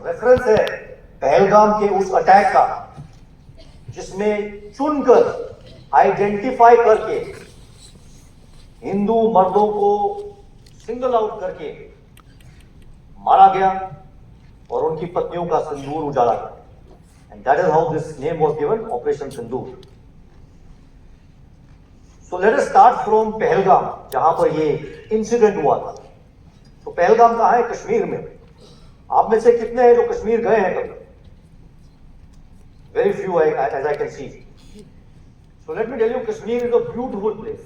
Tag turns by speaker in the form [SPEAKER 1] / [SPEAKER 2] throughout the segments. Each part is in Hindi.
[SPEAKER 1] रेफरेंस है पहलगाम के उस अटैक का जिसमें चुनकर आइडेंटिफाई करके हिंदू मर्दों को सिंगल आउट करके मारा गया और उनकी पत्नियों का सिंदूर उजाला गया। And that is how this name was given, operation Sindoor. So let us start from Pahalgam, जहां पर ये इंसिडेंट हुआ था। तो पहलगाम कहां है? कश्मीर में। आप में से कितने हैं जो कश्मीर गए हैं कभी? Very few as I can see. So let me tell you, Kashmir is a beautiful place.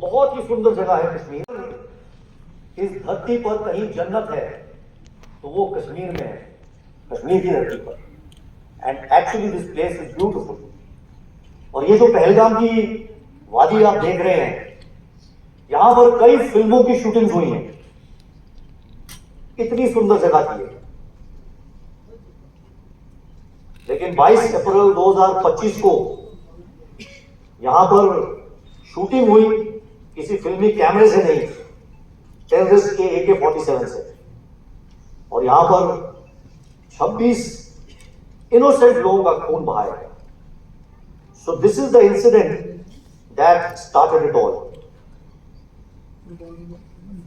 [SPEAKER 1] बहुत ही सुंदर जगह है कश्मीर। इस धरती पर कहीं जन्नत है तो वो कश्मीर में है, कश्मीर की धरती पर। And actually this place is beautiful. और ये जो पहलगाम की वादी आप देख रहे हैं, यहां पर कई फिल्मों की शूटिंग हुई है। इतनी सुंदर जगह थी। लेकिन 22 अप्रैल 2025 को यहां पर शूटिंग हुई किसी फिल्मी कैमरे से नहीं, टेररिस्ट के AK-47 से। और यहां पर 26 इनोसेंट लोगों का खून बहाया गया। So this is the incident that started it all.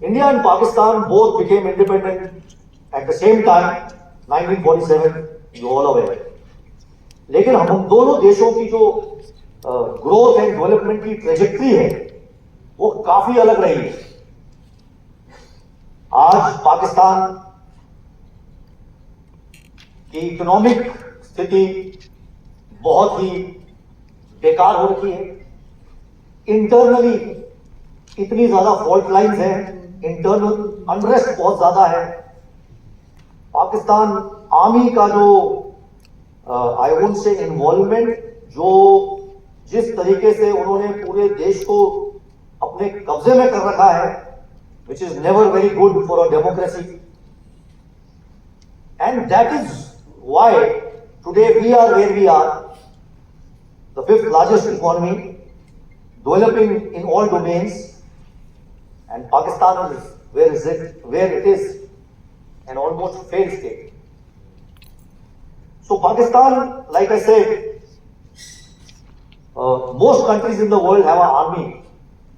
[SPEAKER 1] India and Pakistan both became independent at the same time, 1947, you all aware. लेकिन हम दोनों देशों की जो ग्रोथ एंड डेवलपमेंट की ट्रेजेक्ट्री है वो काफी अलग रही है। आज पाकिस्तान की इकोनॉमिक स्थिति बहुत ही बेकार हो रखी है। इंटरनली इतनी ज्यादा फॉल्ट लाइंस हैं, इंटरनल अनरेस्ट बहुत ज्यादा है। पाकिस्तान आर्मी का जो आई वोंट से इन्वॉल्वमेंट, जो जिस तरीके से उन्होंने पूरे देश को अपने कब्जे में कर रखा है, which is never very good for a democracy. And that is why today we are where we are, the 5th largest economy, developing in all domains, and Pakistan is where it is, an almost failed state. So Pakistan, like I said, most countries in the world have an army,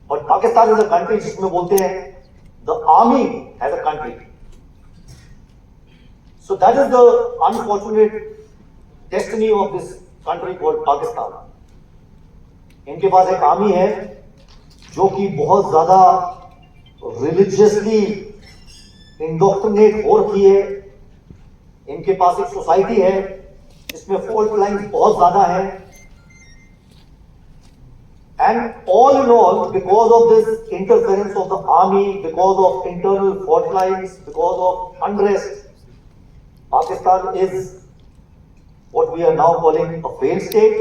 [SPEAKER 1] but Pakistan is a country जिसमें बोलते हैं the army has a country. So that is the unfortunate destiny of this country called Pakistan. इनके पास एक आर्मी है जो कि बहुत ज्यादा रिलीजियसली इंडोक्ट्रिनेट हो रखी है। इनके पास एक सोसाइटी है जिसमें फॉल्ट लाइंस बहुत ज्यादा है। And all in all, because of this interference of the army, because of internal fault lines, because of unrest, Pakistan is what we are now calling a failed state,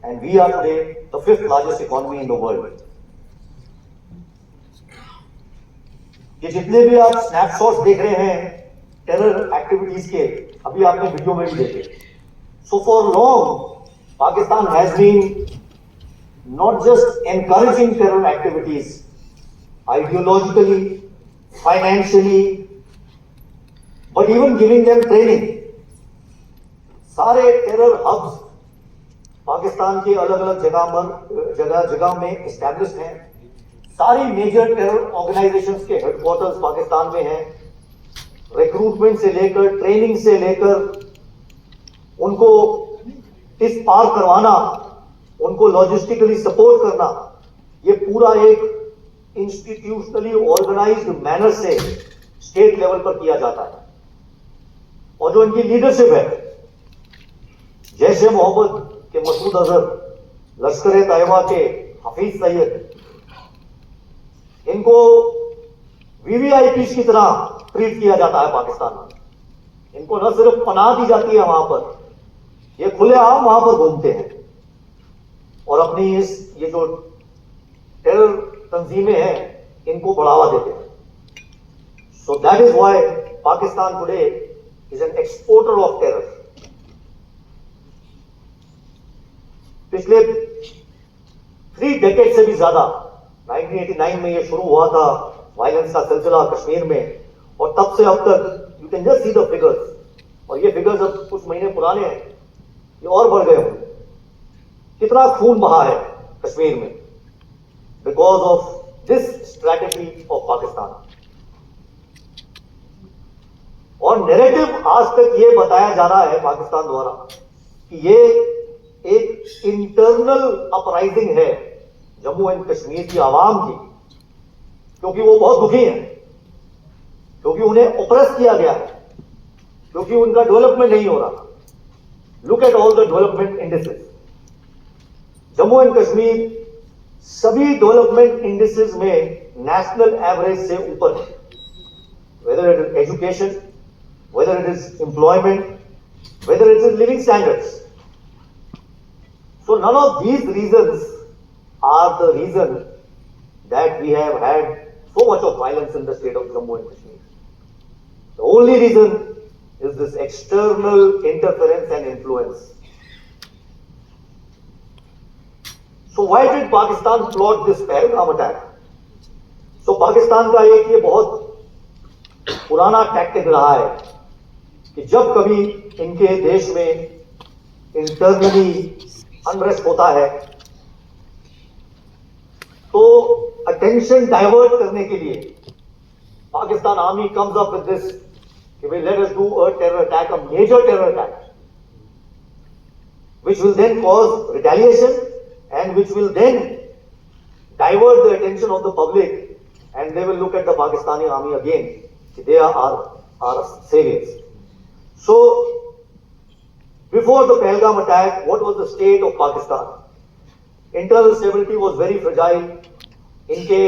[SPEAKER 1] and we are today the 5th largest economy in the world. ये जितने भी आप स्नैपशॉट्स देख रहे हैं टेरर एक्टिविटीज के, अभी आपने वीडियो में भी देखे। So for long Pakistan has been not just encouraging terror activities ideologically, financially, but even giving them training. सारे टेरर हब्स पाकिस्तान के अलग अलग जगह में एस्टैब्लिश हैं। सारी मेजर टेरर ऑर्गेनाइजेशंस के हेडक्वार्टर्स पाकिस्तान में हैं। रिक्रूटमेंट से लेकर, ट्रेनिंग से लेकर, उनको इस पार करवाना, उनको लॉजिस्टिकली सपोर्ट करना, ये पूरा एक इंस्टीट्यूशनली ऑर्गेनाइज्ड मैनर से स्टेट लेवल पर किया जाता है। और जो इनकी लीडरशिप है, जैश ए मोहम्मद के मसूद अजहर, लश्कर ए तैयबा के हफीज सईद, इनको वीवीआईपी की तरह ट्रीट किया जाता है पाकिस्तान में। इनको न सिर्फ पनाह दी जाती है वहां पर, ये खुलेआम वहां पर घूमते हैं और अपनी ये जो टेरर तंजीमें हैं इनको बढ़ावा देते हैं। So that is why Pakistan today is an exporter of terror. पिछले 3 डेकेड से भी ज्यादा, 1989 में ये शुरू हुआ था वायलेंस का सिलसिला कश्मीर में, और तब से अब तक you can just see the figures, और ये फिगर्स अब कुछ महीने पुराने हैं, ये और बढ़ गए होंगे। कितना खून बहा है कश्मीर में because of this strategy of Pakistan. और नैरेटिव आज तक ये बताया जा रहा है पाकिस्तान द्वारा कि ये एक इंटरनल अपराइजिंग है जम्मू एंड कश्मीर की आवाम की, क्योंकि वो बहुत दुखी हैं, क्योंकि उन्हें ओप्रेस किया गया है, क्योंकि उनका डेवलपमेंट नहीं हो रहा। Look at all the development indices. Jammu and Kashmir सभी डेवलपमेंट इंडिसेस में नेशनल एवरेज से ऊपर है, whether it is education, whether it is employment, whether it is living standards. So none of these reasons are the reason that we have had so much of violence in the state of Jammu and Kashmir. The only reason is this external interference and influence. So why did Pakistan plot this Pahalgam attack? So Pakistan का एक ये बहुत पुराना टैक्टिक रहा है कि जब कभी इनके देश में इंटरनली अनरेस्ट होता है तो अटेंशन डाइवर्ट करने के लिए Pakistan army comes up with this कि भाई let us do a terror attack, a major terror attack which will then cause retaliation and which will then divert the attention of the public and they will look at the Pakistani army again. They are our saviors. So, before the Pahalgam attack, what was the state of Pakistan? Internal stability was very fragile. इनके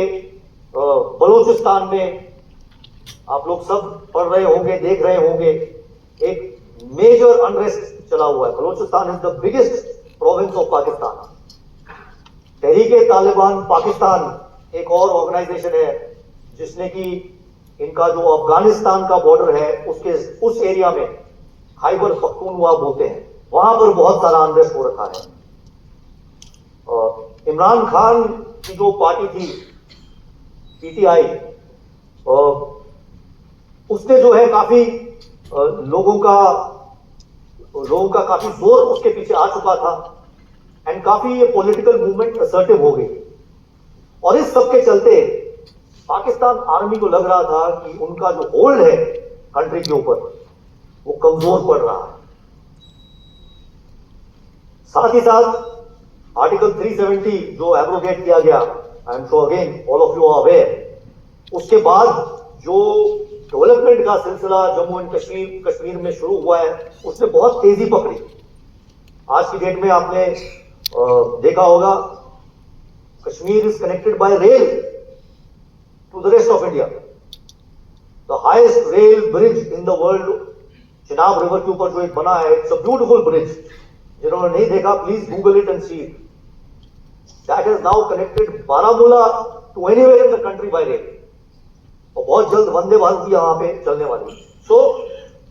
[SPEAKER 1] बलूचिस्तान में आप लोग सब पढ़ रहे होंगे, देख रहे होंगे, एक मेजर अनरेस्ट चला हुआ है। Balochistan is the biggest province of Pakistan. Tehrik-e-Taliban Pakistan एक और ऑर्गेनाइजेशन है जिसने कि इनका जो अफगानिस्तान का बॉर्डर है उसके उस एरिया में खैबर पख्तूनख्वा बोलते हैं, वहां पर बहुत सारा अनरेस्ट हो रखा है। इमरान खान की जो पार्टी थी पीटीआई, उसने जो है काफी लोगों का काफी जोर उसके पीछे आ चुका था एंड काफी ये पॉलिटिकल मूवमेंट असर्टिव हो गई। और इस सब के चलते पाकिस्तान आर्मी को लग रहा था कि उनका जो होल्ड है कंट्री के ऊपर वो कमजोर पड़ रहा है। साथ ही साथ आर्टिकल 370 जो एब्रोगेट किया गया, I am sure again all of you are aware, उसके बाद जो डेवलपमेंट का सिलसिला जम्मू एंड कश्मीर में शुरू हुआ है उसने बहुत तेजी पकड़ी। आज की डेट में आपने देखा होगा Kashmir is connected by rail to the rest of India. The highest rail bridge in the world, Chenab river के ऊपर जो एक बना है, it's a beautiful bridge. जिन्होंने नहीं देखा, please Google it and see it. That has now connected Baramulla to anywhere in the country by rail. और बहुत जल्द वंदे भारत भी यहाँ पे चलने वाली। So,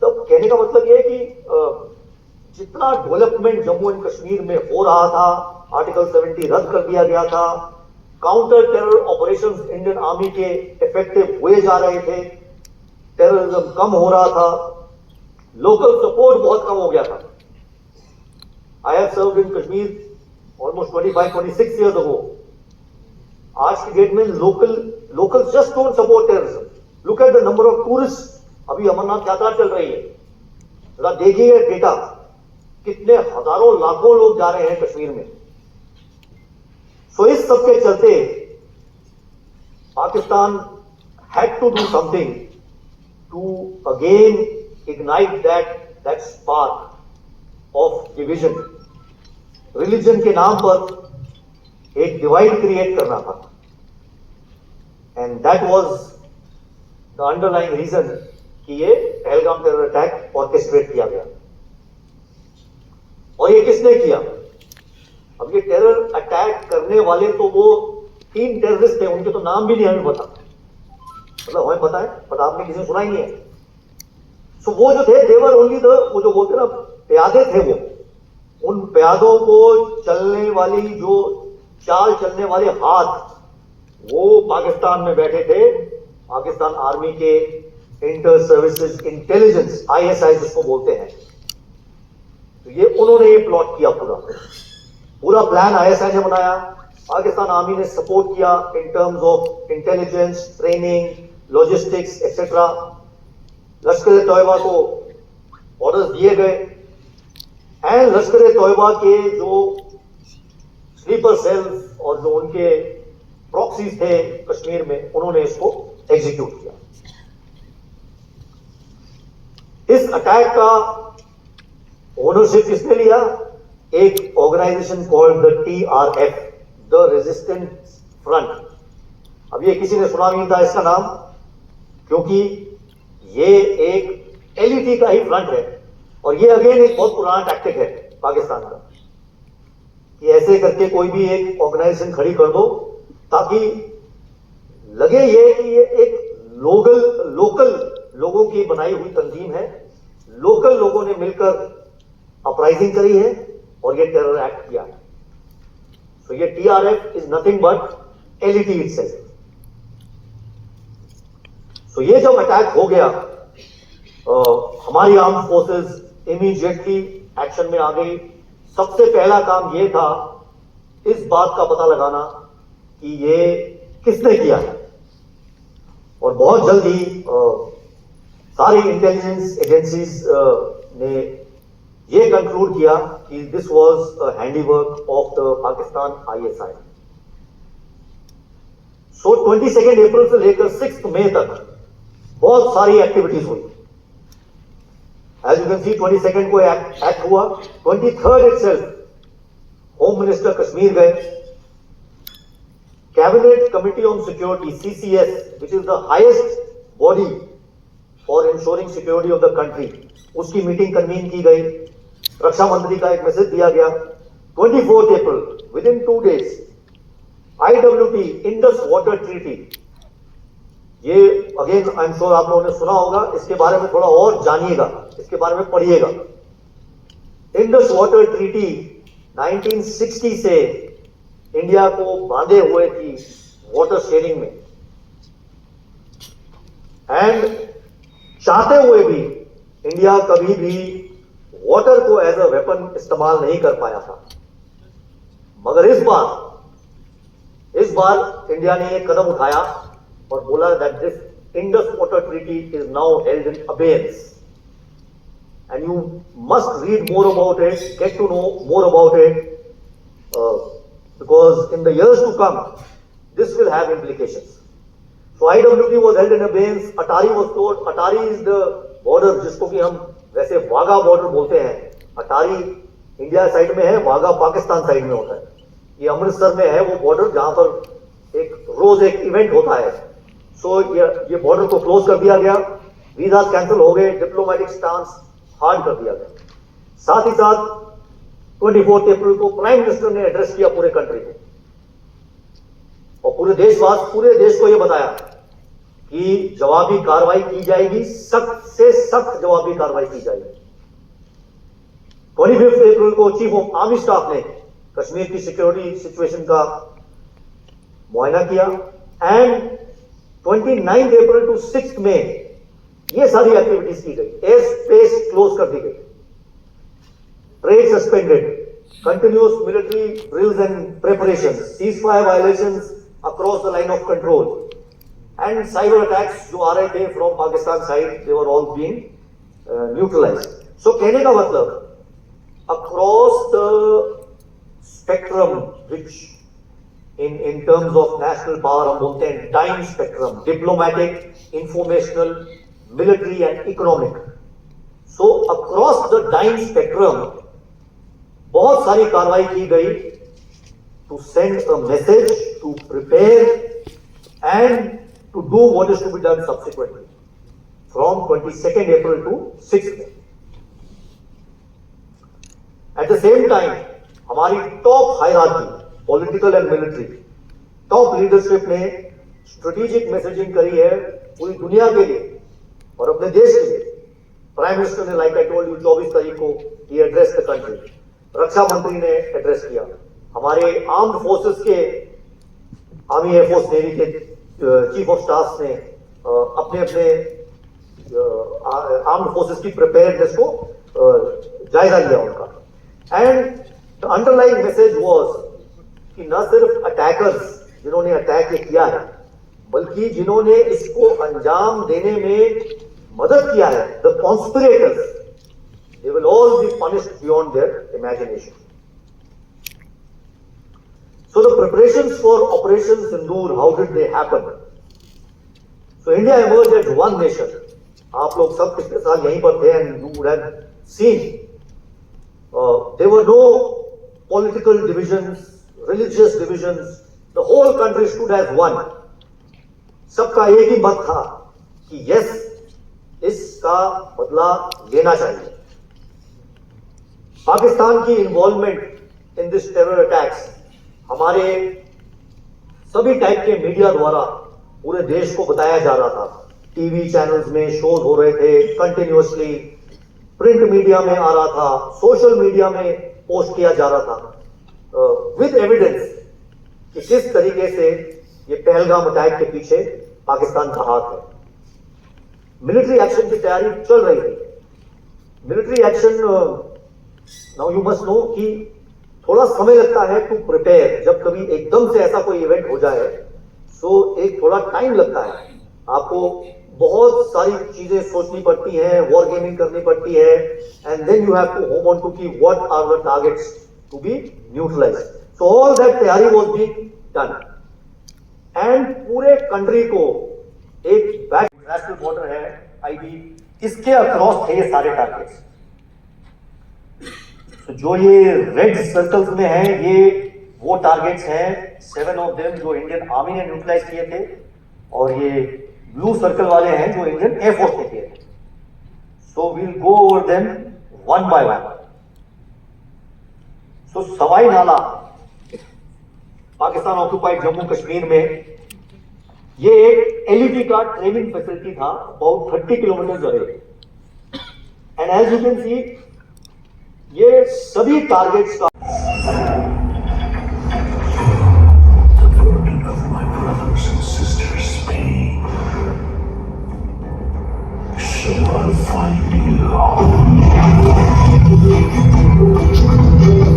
[SPEAKER 1] तब कहने का मतलब ये है कि जितना डेवलपमेंट जम्मू एंड कश्मीर में हो रहा था, आर्टिकल 70 रद्द कर दिया गया था, counter terror operations Indian army के इफेक्टिव हुए जा रहे थे, टेररिज्म कम हो रहा था, लोकल सपोर्ट बहुत कम हो गया था। I have served in Kashmir almost 25-26 years ago. आज की डेट में local just don't support terrorism. Look at the number of tourist. अभी अमरनाथ यात्रा चल रही है, जरा देखिए डेटा, कितने हजारों लाखों लोग जा रहे हैं कश्मीर में। सो इस सब के चलते Pakistan had to do something to again ignite that spark of division. Religion के नाम पर एक डिवाइड क्रिएट करना था and that was the underlying reason कि ये पहलगाम टेरर अटैक ऑर्केस्ट्रेट किया गया। और ये किसने किया? अब ये टेरर अटैक करने वाले तो वो 3 टेररिस्ट थे, उनके तो नाम भी नहीं हमें पता, मतलब हमें पता है पर आपने किसी ने सुना ही नहीं है। सो वो जो थे देवर ओनली द, वो जो बोलते ना प्यादे थे, वो उन प्यादों को चलने वाली जो चाल चलने वाले हाथ वो पाकिस्तान में बैठे थे, पाकिस्तान आर्मी के इंटर सर्विसेज इंटेलिजेंस, ISI जिसको बोलते हैं, तो ये उन्होंने ये प्लॉट किया पूरा प्लान ISI ने बनाया। पाकिस्तान आर्मी ने सपोर्ट किया in terms of intelligence, training, logistics etcetera. Lashkar e Taiba को ऑर्डर्स दिए गए एंड लश्कर-ए-तोयबा के जो स्लीपर सेल्स और जो उनके प्रॉक्सीज थे कश्मीर में, उन्होंने इसको एग्जीक्यूट किया। इस अटैक का ओनरशिप किसने लिया? एक organisation called the TRF, the resistance front. अब ये किसी ने सुना नहीं था इसका नाम, क्योंकि ये एक LET का ही फ्रंट है और ये अगेन एक बहुत पुराना टैक्टिक है पाकिस्तान का कि ऐसे करके कोई भी एक ऑर्गेनाइजेशन खड़ी कर दो ताकि लगे ये कि ये एक लोकल लोगों की बनाई हुई तंजीम है, लोकल लोगों ने मिलकर अपराइजिंग करी है और ये टेरर एक्ट किया है। सो ये TRF is nothing but LET itself. So ये जब अटैक हो गया, हमारी आर्म्ड फोर्सेस इमीडिएटली एक्शन में आ गई। सबसे पहला काम ये था इस बात का पता लगाना कि ये किसने किया है, और बहुत जल्दी सारी इंटेलिजेंस एजेंसीज ने ये कंक्लूड किया कि this was handiwork of the Pakistan ISI। So 22 अप्रैल से लेकर 6 मई तक बहुत सारी एक्टिविटीज हुई। एज यू कैन सी 22 को एक्ट हुआ, 23 इटसेल्फ होम मिनिस्टर कश्मीर गए। Cabinet committee on security CCS, which is the highest body for ensuring security of the country, उसकी मीटिंग कन्वीन की गई। रक्षा मंत्री का एक मैसेज दिया गया। 24 April, with in 2 days, IWT Indus water treaty, ये अगेन आई एम श्योर आप लोगों ने सुना होगा, इसके बारे में थोड़ा और जानिएगा, इसके बारे में पढ़िएगा। इंडस वाटर ट्रीटी 1960 से इंडिया को बांधे हुए थी वाटर शेयरिंग में, एंड चाहते हुए भी इंडिया कभी भी वाटर को एज अ वेपन इस्तेमाल नहीं कर पाया था। मगर इस बार इंडिया ने एक कदम उठाया और बोला that this Indus water treaty is now held in abeyance and you must read more about it, get to know more about it, because in the years to come this will have implications. So IWT was held in abeyance. Atari was told, Atari is the border जिसको कि हम वैसे वाघा बॉर्डर बोलते हैं। अटारी इंडिया साइड में है, वाघा पाकिस्तान साइड में होता है। ये अमृतसर में है वो बॉर्डर जहां पर रोज एक इवेंट होता है। सो ये बॉर्डर को क्लोज कर दिया गया, वीजा कैंसिल हो गए, डिप्लोमेटिक स्टांस हार्ड कर दिया गया। साथ ही साथ 24 अप्रैल को प्राइम मिनिस्टर ने एड्रेस किया पूरे कंट्री को और पूरे देश को यह बताया कि जवाबी कार्रवाई की जाएगी, सख्त से सख्त जवाबी कार्रवाई की जाएगी। 25 अप्रैल को चीफ ऑफ आर्मी स्टाफ ने कश्मीर की सिक्योरिटी सिचुएशन का मुआयना किया एंड 29 अप्रैल टू 6 मई ये सारी एक्टिविटीज की गई। एयर स्पेस क्लोज कर दी गई, trade suspended, continuous military drills and preparations, ceasefire violations across the line of control, and cyber attacks जो आ रहे थे from Pakistan side, they were all being neutralized. So कहने का मतलब across the spectrum, which in terms of national power हम बोलते हैं time spectrum, diplomatic, informational, military and economic. So across the time spectrum बहुत सारी कार्रवाई की गई to send a message, to prepare and to do what is to be done subsequently from 22 April to 6 May. At the same time हमारी top hierarchy, political and military top leadership ने स्ट्रेटेजिक मैसेजिंग करी है पूरी दुनिया के लिए और अपने देश के लिए। प्राइम मिनिस्टर ने, लाइक आई टोल्ड यू, 24 तारीख को ही एड्रेस द कंट्री। रक्षा मंत्री ने एड्रेस किया। हमारे आर्म्ड फोर्सेस के, आर्मी, एयरफोर्स, नेवी के चीफ ऑफ स्टाफ ने अपने अपने आर्म्ड फोर्सेस की प्रिपेयर्डनेस को जायजा लिया उनका। And the underlying message was कि न सिर्फ अटैकर्स जिन्होंने अटैक किया है, बल्कि जिन्होंने इसको अंजाम देने में मदद किया है, the conspirators, they will all be punished beyond their imagination. So the preparations for Operation Sindoor, how did they happen? So India emerged as one nation. आप लोग सब पिछले साल यहीं पर थे and you would have seen there were no political divisions, religious divisions. The whole country stood as one. सबका एक ही मत था कि यस, इसका बदला लेना चाहिए। पाकिस्तान की involvement in this terror attacks हमारे सभी टाइप के मीडिया द्वारा पूरे देश को बताया जा रहा था। टीवी चैनल्स में शोज हो रहे थे कंटिन्यूअसली, प्रिंट मीडिया में आ रहा था, सोशल मीडिया में पोस्ट किया जा रहा था विद एविडेंस कि किस तरीके से ये पहलगाम अटैक के पीछे पाकिस्तान का हाथ है। मिलिट्री एक्शन की तैयारी चल रही थी। Military action, now you must know कि थोड़ा समय लगता है टू प्रिपेयर। जब कभी एकदम से ऐसा कोई इवेंट हो जाए सो एक थोड़ा टाइम लगता है, आपको बहुत सारी चीजें सोचनी पड़ती हैं, वॉर गेमिंग करनी पड़ती है, and then you have to home on to की what are the targets to be neutralised. So all that तैयारी वाज बीइंग डन एंड पूरे कंट्री को एक बैक इंटरनेशनल बॉर्डर है आईबी, इसके अक्रॉस थे ये सारे टारगेट्स। तो जो ये रेड सर्कल्स में है ये वो टारगेट्स हैं, 7 ऑफ देम जो इंडियन आर्मी ने न्यूट्रलाइज किए थे, और ये ब्लू सर्कल वाले हैं जो इंडियन एयरफोर्स ने किए थे। So we'll go over them one by one. So Sawai Nala Pakistan occupied Jammu Kashmir में ये एक एलईटी का ट्रेनिंग फैसिलिटी था about 30 kilometre away. And as you can see ये सभी टारगेट्स का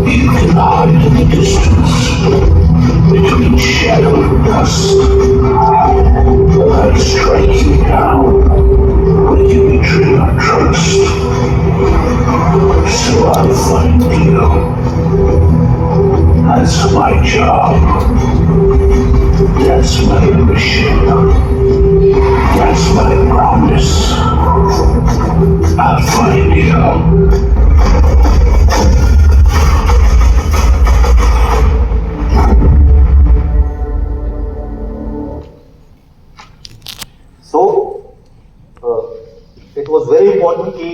[SPEAKER 2] You can hide in the distance between shadow and dust. I'll strike you down when you betray our trust. So I'll find you. That's my job. That's my mission. That's my promise. I'll find you.
[SPEAKER 1] So it was very important कि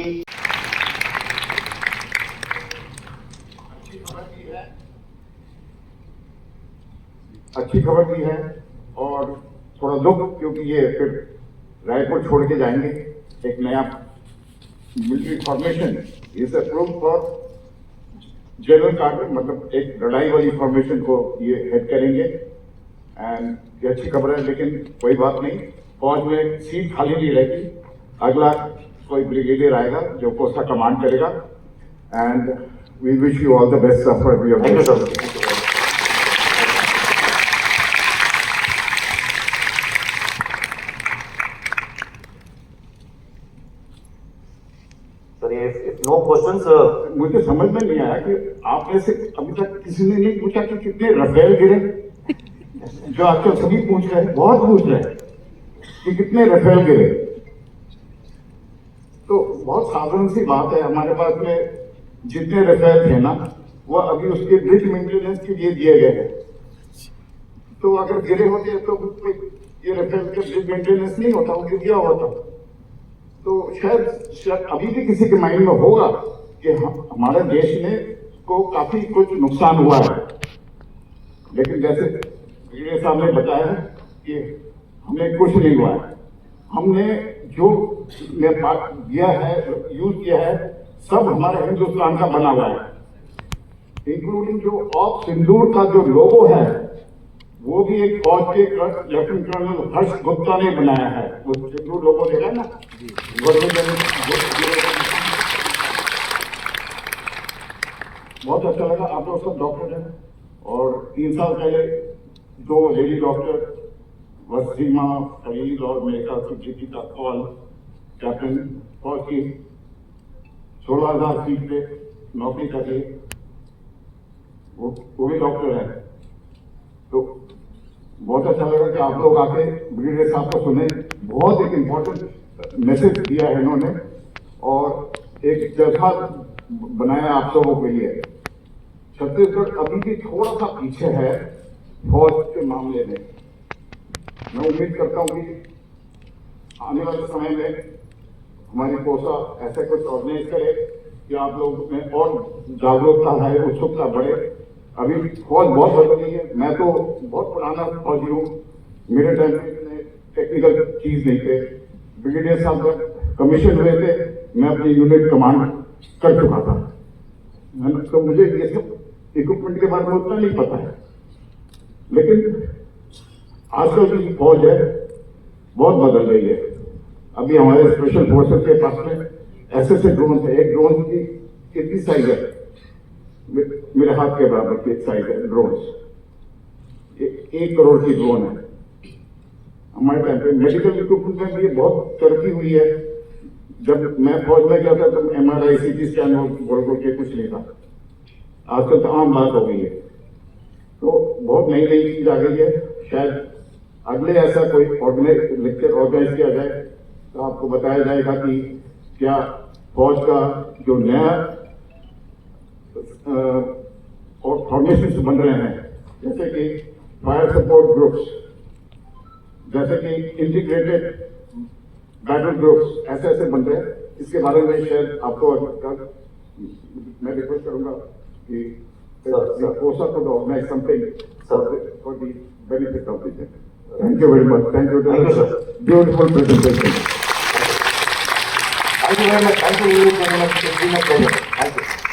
[SPEAKER 3] अच्छी खबर भी है और थोड़ा दुख, क्योंकि ये फिर रायपुर छोड़ के जाएंगे। एक नया military formation is approve for general Carter, मतलब एक लड़ाई वाली फॉर्मेशन को ये हेड करेंगे। एंड ये अच्छी खबर है, लेकिन कोई बात नहीं, फौज में सीट खाली नहीं रहेगी। अगला कोई ब्रिगेडियर आएगा जो पोस्ट का कमांड करेगा। And we wish you all the best for your.
[SPEAKER 1] Thank you sir. No questions.
[SPEAKER 3] मुझे समझ में नहीं आया कि आप में से अभी तक किसी ने नहीं पूछा कि कितने रफेल गिरे, जो आजकल सभी पूछ रहे हैं, बहुत पूछ रहे हैं कि कितने रफेल गिरे। तो बहुत साधारण सी बात है, हमारे पास में जितने रफेल थे ना वो अभी उसके ब्रिज मेंटेनेंस के लिए दिए गए हैं। तो अगर गिरे होते तो ये रफेल के ब्रिज मेंटेनेंस नहीं होता, वो गिर गया होता। तो शायद अभी भी किसी के माइंड में होगा कि हमारे देश में को काफी कुछ नुकसान हुआ है, लेकिन जैसे ब्रिगेडियर साहब ने बताया कि हमें कुछ नहीं हुआ है। हमने जो दिया है, यूज किया है, सब हमारे हिंदुस्तान का बना हुआ है, इंक्लूडिंग जो ऑफ सिंदूर का जो लोगो है वो भी एक फौज के लेफ्टिनेंट कर्नल हर्ष गुप्ता ने बनाया है। वो जो लोगों ने देखा ना, बहुत अच्छा लगा। आप लोग सब डॉक्टर हैं, और 3 साल पहले दो लेडी डॉक्टर वसीमा खलील और मेरे ख्याल से जीतिका कौल कैप्टन फौज की 16,000 फीट पे नौकरी कर रही, वो भी डॉक्टर है। तो बहुत अच्छा लगा कि आप लोग आके ब्रिगेडियर साहब को सुने। बहुत एक इम्पोर्टेंट मैसेज दिया है इन्होंने, और एक जज्बा बनाया आप सबों के लिए। छत्तीसगढ़ अभी भी थोड़ा सा पीछे है फौज के मामले में। मैं उम्मीद करता हूं कि आने वाले समय में हमारी कोसा ऐसा कुछ ऑर्गेनाइज करे कि आप लोगों में और जागरूकता है, उत्सुकता बढ़े। अभी फौज बहुत बदल गई है। मैं तो बहुत पुराना फौजी हूँ, मेरे टाइम में टेक्निकल चीज नहीं थे। ब्रिगेडियर साहब जब कमीशन हुए थे, मैं अपनी यूनिट कमांड कर चुका था, तो मुझे ये सब इक्विपमेंट के बारे में उतना नहीं पता है। लेकिन आजकल की फौज है बहुत बदल रही है। अभी हमारे स्पेशल फोर्सेस के पास में ऐसे ड्रोन है। एक ड्रोन की कितनी साइज है? मेरे हाथ के बराबर की साइज है ड्रोन। 1 करोड़ की ड्रोन है। हमारे टाइम पे मेडिकल इक्विपमेंट में भी बहुत तरक्की हुई है। जब मैं फौज में गया था तब MRI CT स्कैन बोल के कुछ नहीं था। आजकल तो आम बात हो गई है। तो बहुत नई नई चीज आ गई है। शायद अगले ऐसा कोई लेक्चर ऑर्गेनाइज किया जाए तो आपको बताया जाएगा कि क्या फौज का जो नया और फॉर्मेशन बन रहे हैं, जैसे कि फायर सपोर्ट ग्रुप्स, जैसे कि इंटीग्रेटेड बैटल ग्रुप्स, ऐसे ऐसे बन रहे हैं। इसके बारे में शायद आपको मैं रिक्वेस्ट करूंगा कि कोसा could organize something for the benefit of the people. Thank you very much. Thank you.
[SPEAKER 1] Thank you, sir.
[SPEAKER 3] Beautiful presentation.
[SPEAKER 1] Thank you very much. Thank you very much. Thank you.